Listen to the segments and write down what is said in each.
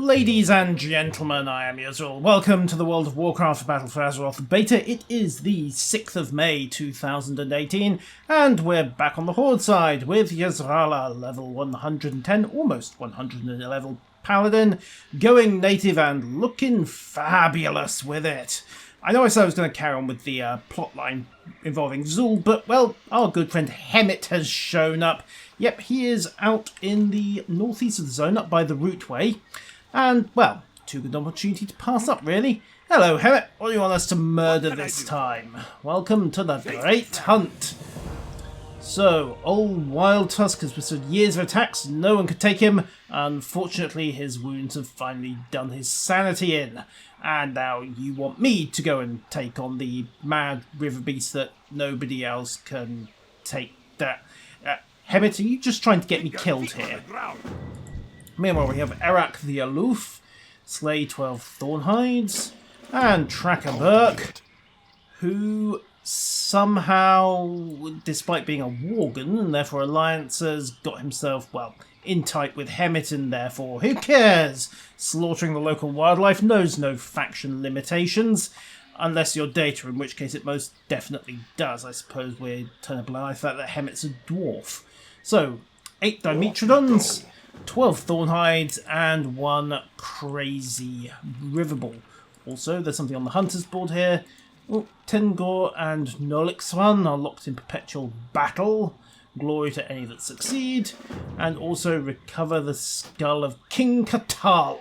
Ladies and gentlemen, I am Yuzul. Welcome to the World of Warcraft Battle for Azeroth beta. It is the 6th of May 2018, and we're back on the Horde side with Yazrala, level 110, almost 111 level Paladin, going native and looking fabulous with it. I know I said I was going to carry on with the plotline involving Zul, but, well, our good friend Hemet has shown up. Yep, he is out in the northeast of the zone, up by the Rootway. And, well, too good an opportunity to pass up, really. Hello, Hemet. What do you want us to murder this time? Welcome to the Great Hunt. So, old Wild Tusk has withstood years of attacks. No one could take him. Unfortunately, his wounds have finally done his sanity in. And now you want me to go and take on the mad river beast that nobody else can take. That Hemet, are you just trying to get me killed here? Meanwhile, we have Erak the Aloof, slay 12 Thornhides, and Tracker Burke, who somehow, despite being a Worgen and therefore Alliance, has got himself, well, in tight with Hemet, and therefore, who cares? Slaughtering the local wildlife knows no faction limitations, unless you're Data, in which case it most definitely does. I suppose we're turning a blind eye to the fact that Hemet's a dwarf. So, 8 Dimetrodons, 12 Thornhides, and 1 crazy Riverball. Also, there's something on the Hunter's board here. Oh, Tengor and Nolixwan are locked in perpetual battle. Glory to any that succeed. And also recover the skull of King Katal.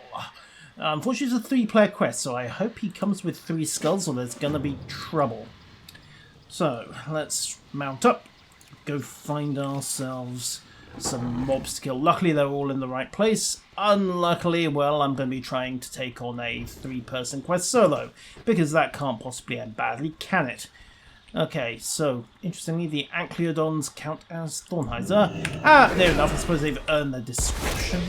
Unfortunately, it's a 3-player quest, so I hope he comes with 3 skulls or there's going to be trouble. So, let's mount up. Go find ourselves some mobs to kill. Luckily, they're all in the right place. Unluckily, well, I'm going to be trying to take on a 3-person quest solo, because that can't possibly end badly, can it? Okay, so, interestingly, the Ancleodons count as Thornhides. Near enough, I suppose they've earned their description.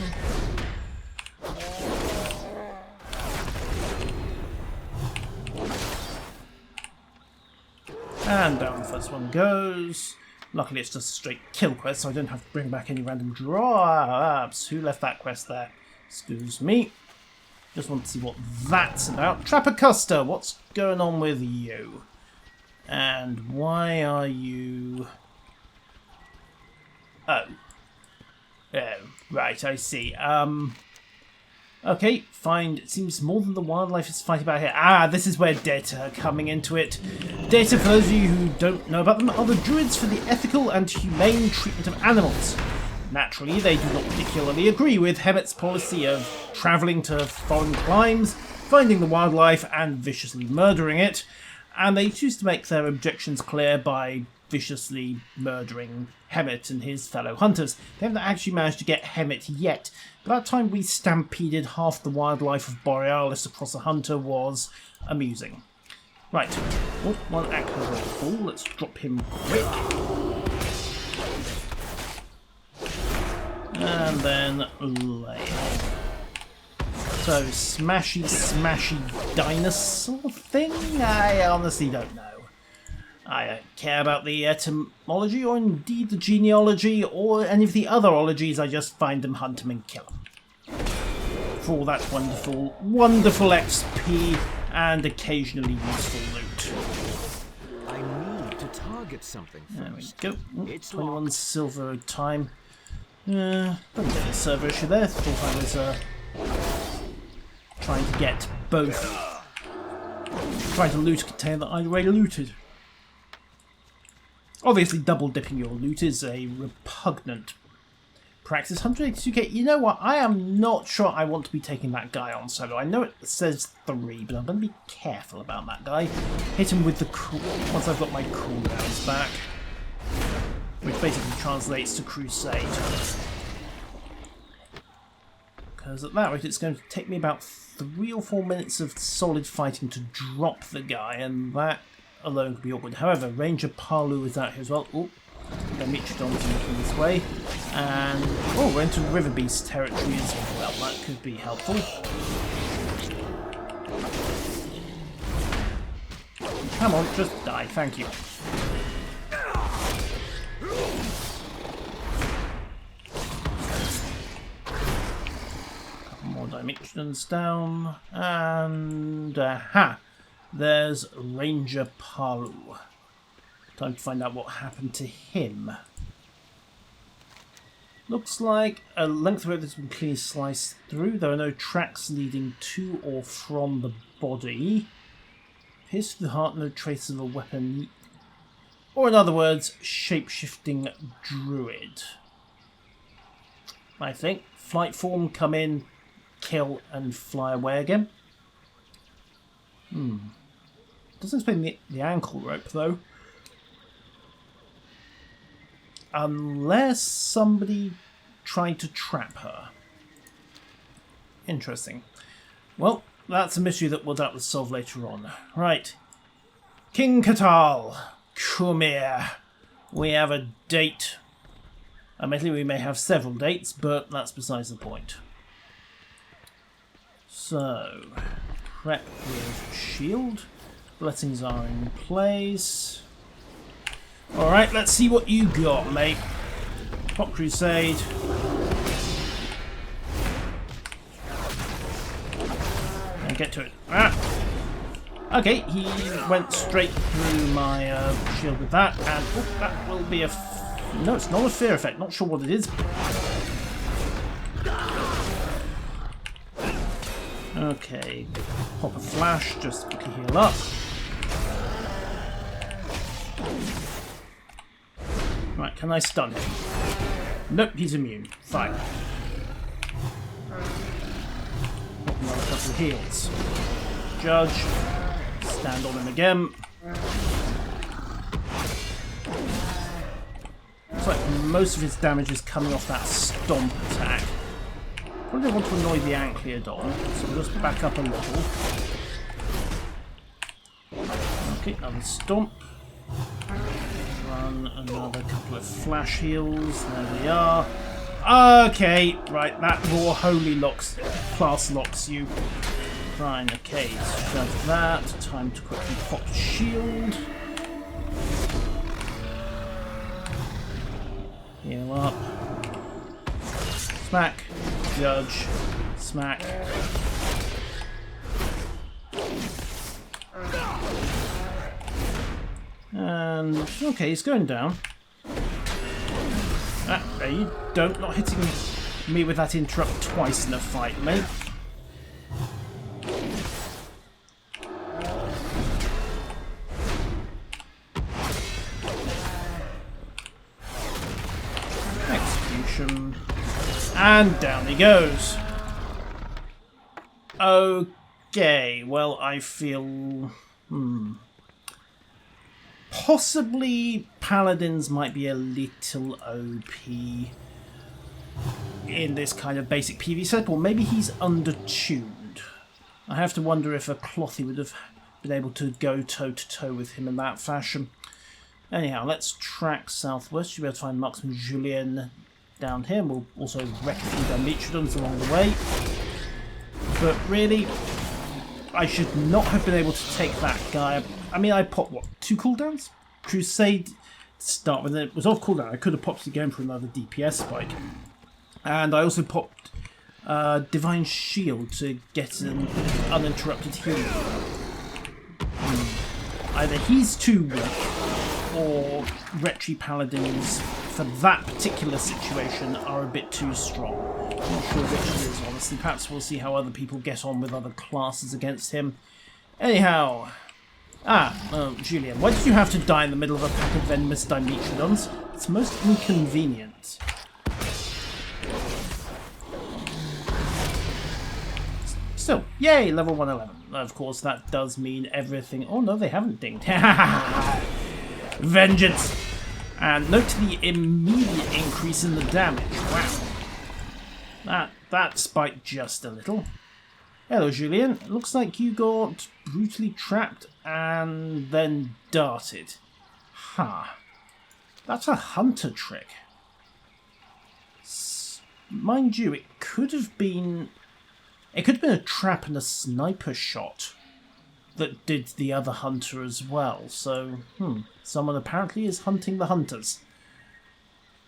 And down the first one goes. Luckily, it's just a straight kill quest, so I don't have to bring back any random drops. Who left that quest there? Excuse me. Just want to see what that's about. Trappacusta, what's going on with you? And why are you... Oh, right, I see. Okay, fine. It seems more than the wildlife is fighting about here. This is where Data are coming into it. Data, for those of you who don't know about them, are the druids for the ethical and humane treatment of animals. Naturally, they do not particularly agree with Hemet's policy of travelling to foreign climes, finding the wildlife and viciously murdering it, and they choose to make their objections clear by viciously murdering Hemet and his fellow hunters. They haven't actually managed to get Hemet yet, but that time we stampeded half the wildlife of Borealis across a hunter was amusing. Right, oh, 1 Acro full, let's drop him quick. And then lay. So, smashy dinosaur thing? I honestly don't know. I don't care about the etymology, or indeed the genealogy, or any of the other ologies. I just find them, hunt them, and kill them. For all that wonderful, wonderful XP, and occasionally useful loot. I need to target something first. There we go. 21 silver a time. Don't get a server issue there. Thought I was trying to get both. Trying to loot a container that I'd already looted. Obviously, double dipping your loot is a repugnant practice. 182k, you know what? I am not sure I want to be taking that guy on solo. I know it says 3, but I'm going to be careful about that guy. Hit him with the once I've got my cooldowns back, which basically translates to Crusade. Because at that rate, it's going to take me about 3 or 4 minutes of solid fighting to drop the guy, and that alone could be awkward. However, Ranger Palu is out here as well. Oh, Dimetrodon's looking this way. And, oh, we're into River Beast territory as well. That could be helpful. Come on, just die. Thank you. Dimetrodon's down. And... aha! There's Ranger Paru. Time to find out what happened to him. Looks like a length of road that's been clearly sliced through. There are no tracks leading to or from the body. Pierced through the heart, no trace of a weapon. Or in other words, shape-shifting druid. I think. Flight form, come in, kill, and fly away again. Doesn't explain the ankle rope, though. Unless somebody tried to trap her. Interesting. Well, that's a mystery that we'll doubtless solve later on. Right. King Katal, come here. We have a date. Admittedly, we may have several dates, but that's besides the point. So, prep with shield. Blessings are in place. Alright, let's see what you got, mate. Pop Crusade. And get to it. Ah! Okay, he went straight through my shield with that, and that will be a... no, it's not a fear effect. Not sure what it is. Okay, pop a flash, just quickly heal up. Right, can I stun him? Nope, he's immune. Fine. Pop another couple of heals. Judge. Stand on him again. Looks like most of his damage is coming off that stomp attack. Probably don't want to annoy the Ankleodon, so we'll just back up a little. Okay, another stomp. Run another couple of flash heals. There we are. Okay, right, that raw holy locks, class locks you. Fine, okay, so shove that. Time to quickly pop shield. Heal up. Smack. Judge. Smack. And, okay, he's going down. Ah, there you don't. Not hitting me with that interrupt twice in a fight, mate. Execution. And down he goes. Okay, well, I feel... possibly paladins might be a little OP in this kind of basic PvE setup, or maybe he's undertuned. I have to wonder if a Clothy would have been able to go toe-to-toe with him in that fashion. Anyhow, let's track southwest. You'll be able to find Marksman Julien down here. We'll also wreck a few Dimetrodons along the way. But really, I should not have been able to take that guy. I mean, I popped, what, 2 cooldowns? Crusade to start with. It was off cooldown. I could have popped it again for another DPS spike. And I also popped Divine Shield to get an uninterrupted heal. Either he's too weak, or Retri Paladins, for that particular situation, are a bit too strong. Not sure which it is, honestly. Perhaps we'll see how other people get on with other classes against him. Anyhow... Julien, why did you have to die in the middle of a pack of venomous Dimetrodons? It's most inconvenient. Still, yay, level 111. Of course, that does mean everything... Oh, no, they haven't dinged. Vengeance! And note the immediate increase in the damage. Wow. That spiked just a little. Hello, Julien. It looks like you got brutally trapped and then darted. That's a hunter trick. Mind you, it could have been a trap and a sniper shot that did the other hunter as well. So, someone apparently is hunting the hunters.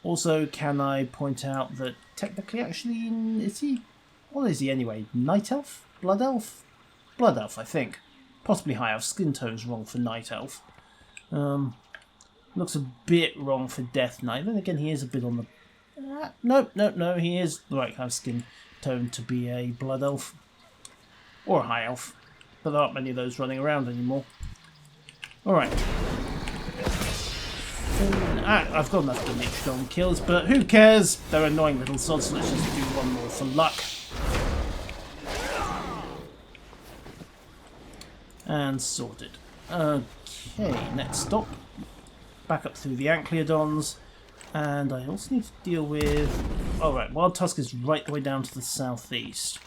Also, can I point out that technically, actually, is he What is he anyway? Night Elf? Blood Elf? Blood Elf, I think. Possibly High Elf. Skin tone's wrong for Night Elf. Looks a bit wrong for Death Knight. Then again, he is a bit on the... No. He is the right kind of skin tone to be a Blood Elf. Or a High Elf. But there aren't many of those running around anymore. Alright. I've got enough Dimitrodon kills, but who cares? They're annoying little sods, so let's just do one more for luck. And sorted. Okay, next stop. Back up through the Ankleodons. And I also need to deal with... Alright, Wild Tusk is right the way down to the southeast.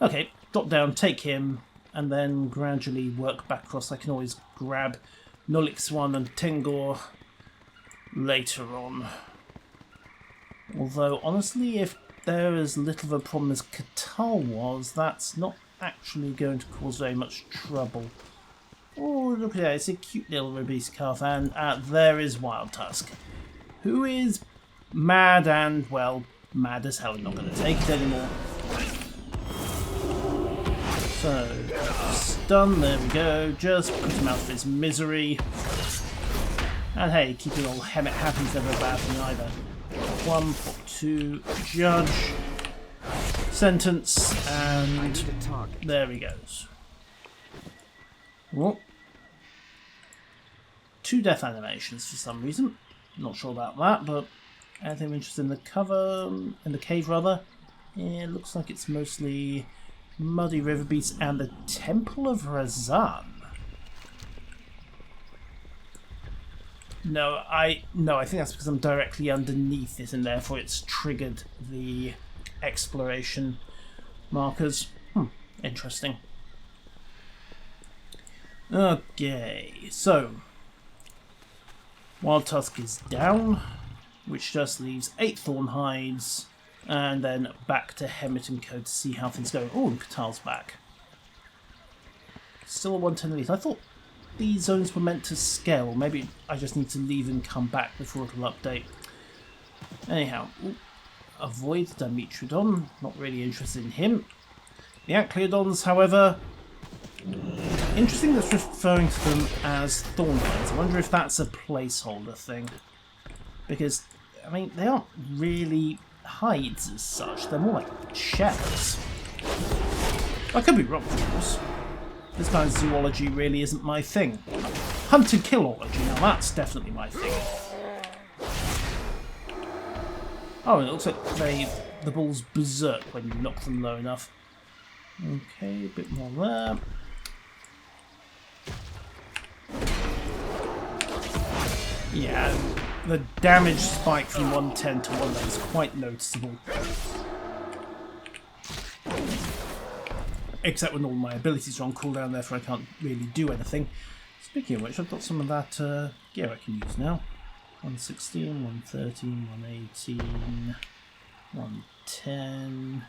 Okay, drop down, take him, and then gradually work back across. I can always grab Nolixwan and Tengor later on. Although, honestly, if they're as little of a problem as Katal was, that's not actually going to cause very much trouble. Oh, look at that, it's a cute little obese calf, and there is Wild Tusk, who is mad and, well, mad as hell. I'm not going to take it anymore. So, stun, there we go, just put him out of his misery. And hey, keeping old Hemet happy is never a bad thing either. 1, 2, judge, sentence, and there he goes. Whoop. 2 death animations for some reason. Not sure about that, but anything interested in the cover, in the cave rather? Yeah, it looks like it's mostly Muddy River Beast and the Temple of Razan. No, I think that's because I'm directly underneath it and therefore it's triggered the exploration markers. Interesting. Okay, so Wild Tusk is down, which just leaves 8 Thorn Hides, and then back to Hemet and Co to see how things go. Oh, and Katal's back. Still a 110 elite. I thought these zones were meant to scale. Maybe I just need to leave and come back before it'll update. Anyhow, avoid Dimetrodon. Not really interested in him. The Ankleodons, however, interesting that's referring to them as Thornhides. I wonder if that's a placeholder thing. Because, I mean, they aren't really hides as such. They're more like shells. I could be wrong, of course. This kind of zoology really isn't my thing. Hunt and killology, now that's definitely my thing. Oh, and it looks like the bulls berserk when you knock them low enough. Okay, a bit more there. Yeah, the damage spike from 110 to 1 is quite noticeable. Except when all my abilities are on cooldown, therefore I can't really do anything. Speaking of which, I've got some of that gear I can use now. 116, 113, 118, 110,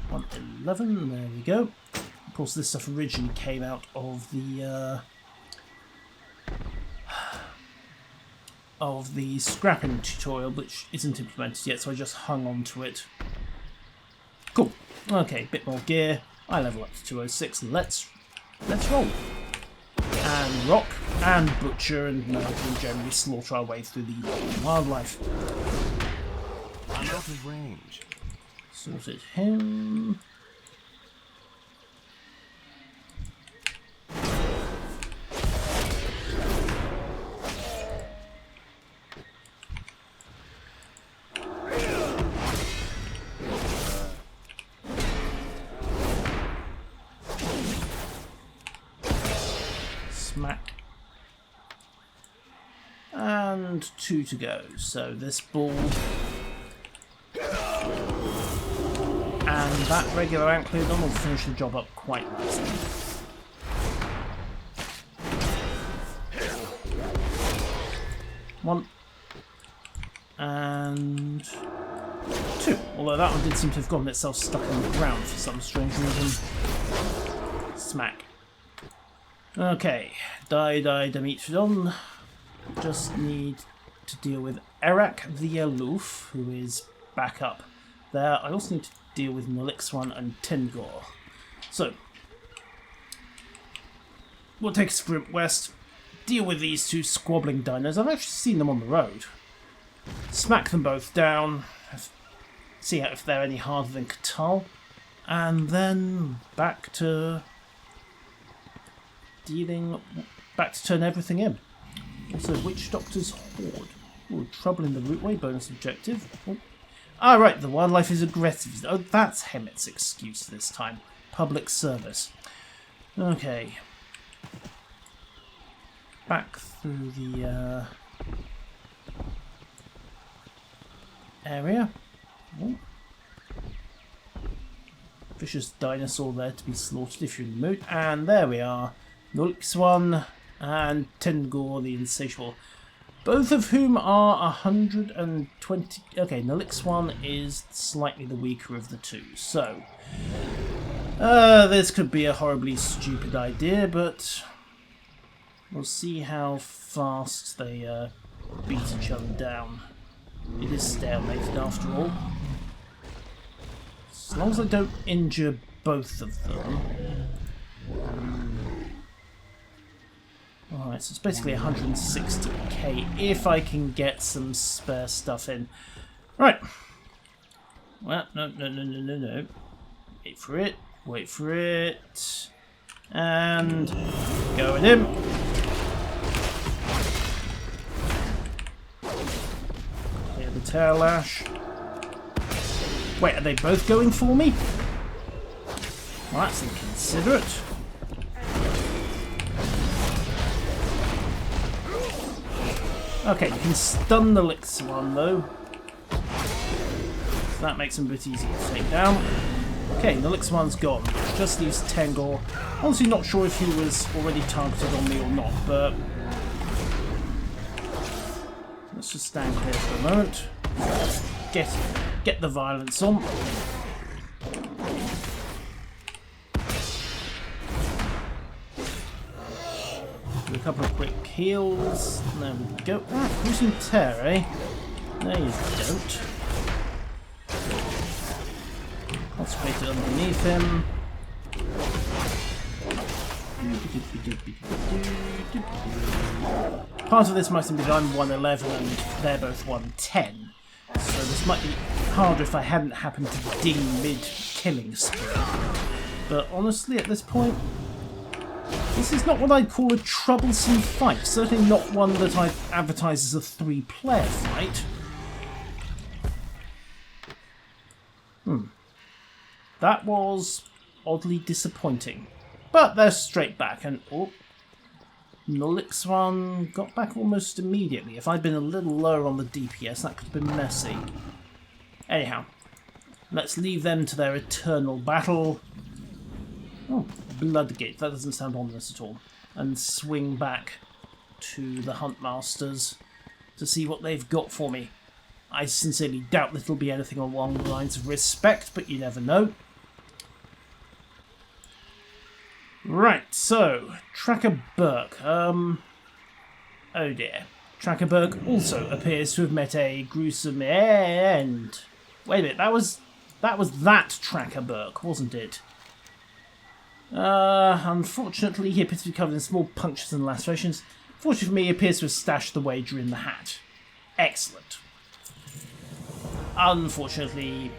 111, there we go. Of course, this stuff originally came out of the scrapping tutorial, which isn't implemented yet, so I just hung on to it. Cool. Okay, bit more gear. I level up to 206. Let's roll. And rock and butcher and we generally slaughter our way through the wildlife. I'm out of range. Sorted him. Smack. And 2 to go. So this ball and that regular Ankleodon will finish the job up quite nicely. One and 2. Although that one did seem to have gotten itself stuck on the ground for some strange reason. Smack. Okay, die Dimetrodon. Just need to deal with Erak the Aloof, who is back up there. I also need to deal with Nolixwan and Tengor. So, we'll take a sprint west, deal with these two squabbling dinos. I've actually seen them on the road. Smack them both down, see if they're any harder than Catal, and then back to turn everything in. Also, Witch Doctor's Horde. Ooh, trouble in the routeway, bonus objective. Oh. Ah, right, the wildlife is aggressive. Oh, that's Hemet's excuse this time. Public service. Okay. Back through the area. Oh. Vicious dinosaur there to be slaughtered if you're in the mood. And there we are. Nolixwan and Tengor the Insatiable. Both of whom are 120... Okay, Nolixwan is slightly the weaker of the two. So, this could be a horribly stupid idea, but we'll see how fast they beat each other down. It is stalemated after all. As long as I don't injure both of them. Alright, so it's basically 160k if I can get some spare stuff in. Right. Well, no. Wait for it. Wait for it. And go with him. Clear the tail lash. Wait, are they both going for me? Well, that's inconsiderate. Okay, you can stun the Nolixwan though. So that makes him a bit easier to take down. Okay, Nolixwan's gone. Just leaves Tengor. Honestly not sure if he was already targeted on me or not, but let's just stand clear for a moment. Get the violence on. Do a couple of quick heals. There we go. Ah, using tear, eh? No, you don't. Concentrate it underneath him. Part of this might be that I'm 111 and they're both 110. So this might be harder if I hadn't happened to ding mid-killing spree. But honestly, at this point, this is not what I'd call a troublesome fight. Certainly not one that I'd advertise as a 3-player fight. That was oddly disappointing. But they're straight back, and oh, Nolixwan got back almost immediately. If I'd been a little lower on the DPS, that could have been messy. Anyhow, let's leave them to their eternal battle. Oh, Bloodgate, that doesn't sound ominous at all. And swing back to the Huntmasters to see what they've got for me. I sincerely doubt that it'll be anything along the lines of respect, but you never know. Right, so, Tracker Burke. Oh dear. Tracker Burke also appears to have met a gruesome end. Wait a minute, that was that Tracker Burke, wasn't it? Unfortunately, he appears to be covered in small punctures and lacerations. Fortunately for me, he appears to have stashed the wager in the hat. Excellent. Unfortunately,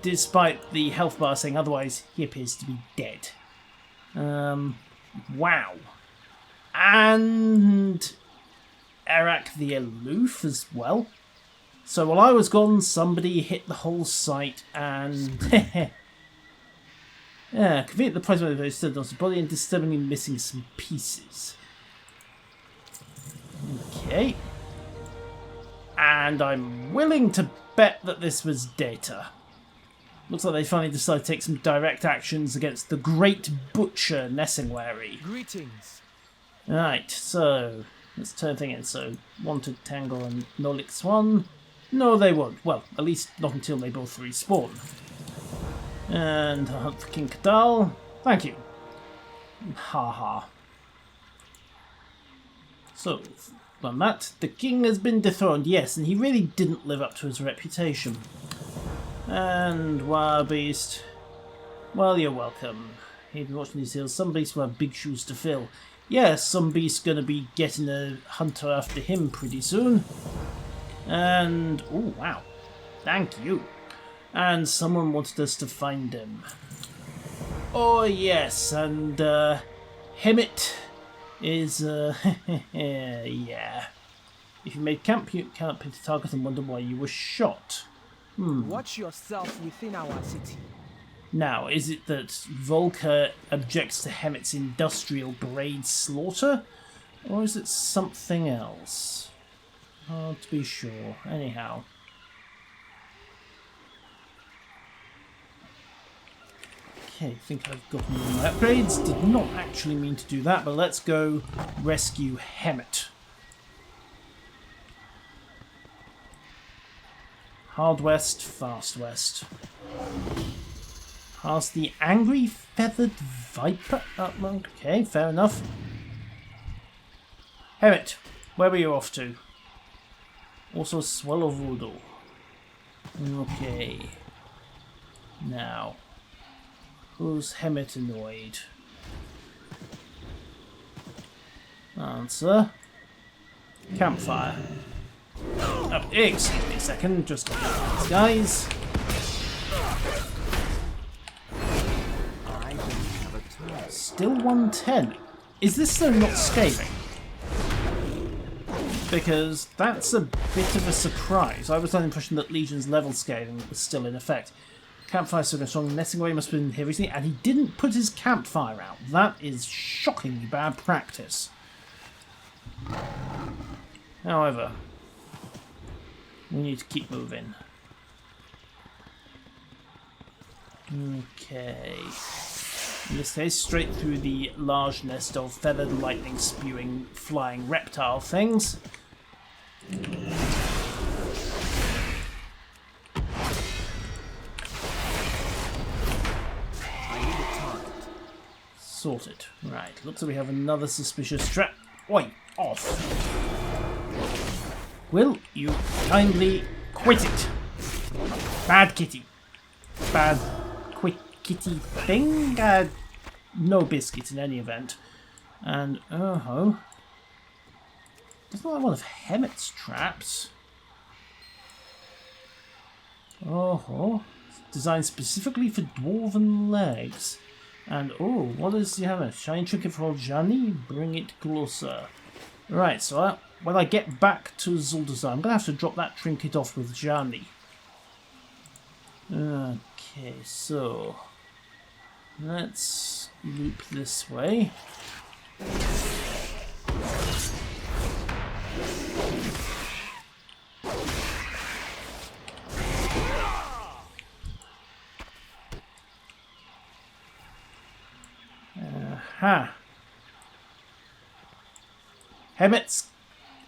despite the health bar saying otherwise, he appears to be dead. Wow. And Erak the Aloof as well. So while I was gone, somebody hit the whole site and... Yeah, convenient the price where they stood on his body and disturbingly missing some pieces. Okay. And I'm willing to bet that this was Data. Looks like they finally decided to take some direct actions against the Great Butcher Nesingwary. Greetings. Right, so let's turn things in. So, wanted Tangle and Nolixwan. No, they won't. Well, at least not until they both respawn. And a hunt for King Kadal. Thank you. Haha. So, on that, the king has been dethroned, yes, and he really didn't live up to his reputation. And Wild Beast. Well, you're welcome. If you're watching these hills, some beasts will have big shoes to fill. Yes, some beast's gonna be getting a hunter after him pretty soon. And oh wow. Thank you. And someone wanted us to find him. Oh yes, and Hemet is yeah. If you made camp, you can't pick the target and wonder why you were shot. Watch yourself within our city. Now, is it that Volker objects to Hemet's industrial grade slaughter? Or is it something else? Hard to be sure. Anyhow. Okay, I think I've gotten all my upgrades. Did not actually mean to do that, but let's go rescue Hemet. Hard west, fast west. Past the angry feathered viper. Okay, fair enough. Hemet, where were you off to? Also swallow voodoo. Okay. Now, who's Hemet annoyed? Answer. Campfire. Oh, excuse me a second, just got these guys. Still 110. Is this though not scaling? Because that's a bit of a surprise. I was under the impression that Legion's level scaling was still in effect. Campfire so strong. Nesingwary must have been here recently, and he didn't put his campfire out. That is shockingly bad practice. However, we need to keep moving. Okay. In this case, straight through the large nest of feathered lightning spewing flying reptile things. Sorted. Right, looks like we have another suspicious trap. Oi, off. Will you kindly quit it? Bad kitty. Bad quick kitty thing? No biscuits in any event. And, oh-ho. Doesn't like one of Hemet's traps. Oh-ho. Designed specifically for dwarven legs. And, oh, what does he have? A shiny trinket for old Johnny? Bring it closer. Right, so when I get back to Zuldazar, I'm going to have to drop that trinket off with Johnny. Okay, so let's loop this way. Aha. Hemet's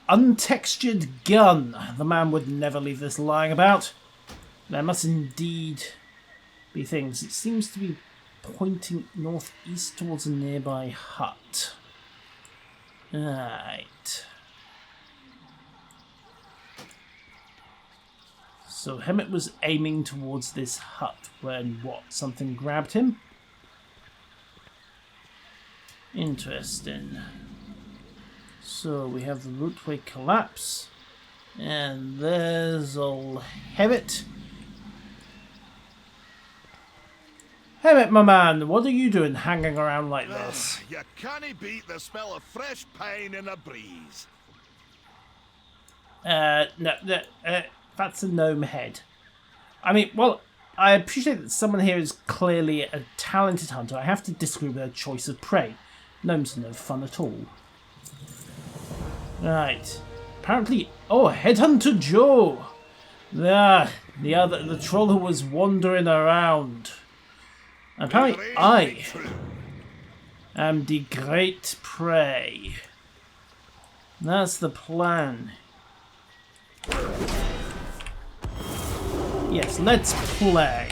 untextured gun. The man would never leave this lying about. There must indeed be things. It seems to be pointing northeast towards a nearby hut. Right. So Hemet was aiming towards this hut when what? Something grabbed him? Interesting. So we have the rootway collapse. And there's old Hemet. Hemet, my man, what are you doing hanging around like this? You can't beat the smell of fresh pine in a breeze. No, that's a gnome head. I mean, well, I appreciate that someone here is clearly a talented hunter. I have to disagree with their choice of prey. Gnomes are no fun at all. Right. Apparently, oh, Headhunter Joe! The troll who was wandering around. Apparently, I am the great prey. That's the plan. Yes, let's play.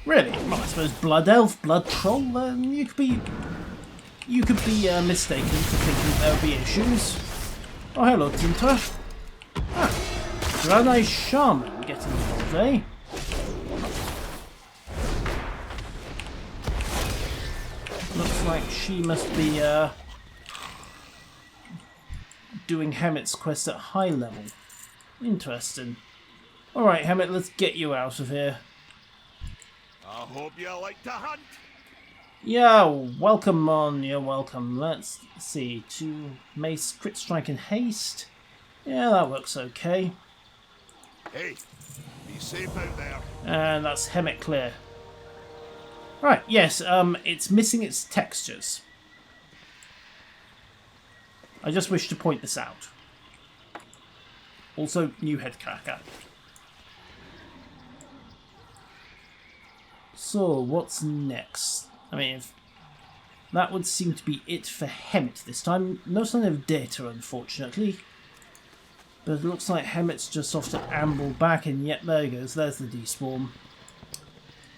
Really? Well, I suppose blood elf, blood troll. You could be mistaken for thinking there would be issues. Oh, hello, Tinter. Ah. Draenei Shaman getting involved, eh? Looks like she must be doing Hemet's quest at high level. Interesting. Alright, Hemet, let's get you out of here. I hope you like to hunt. Yeah, welcome on, you're welcome. Let's see, 2 mace, crit strike and haste. Yeah, that works okay. Hey, be safe out there. And that's Hemet clear. Right, yes, it's missing its textures. I just wish to point this out. Also, new head cracker. So, what's next? I mean, if that would seem to be it for Hemet this time. No sign of data, unfortunately. But it looks like Hemet's just off to amble back, and yet there he goes. There's the despawn.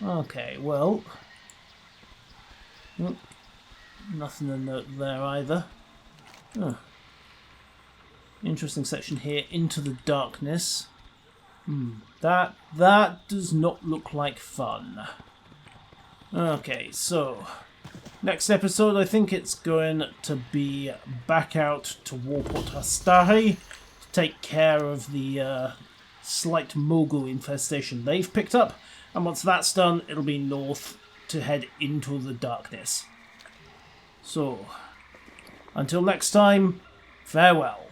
Okay, well... nothing to note there either. Oh. Interesting section here, Into the Darkness. That does not look like fun. Okay, so... next episode, I think it's going to be back out to Warport Hastari to take care of the slight mogul infestation they've picked up. And once that's done, it'll be north to head into the darkness. So, until next time, farewell.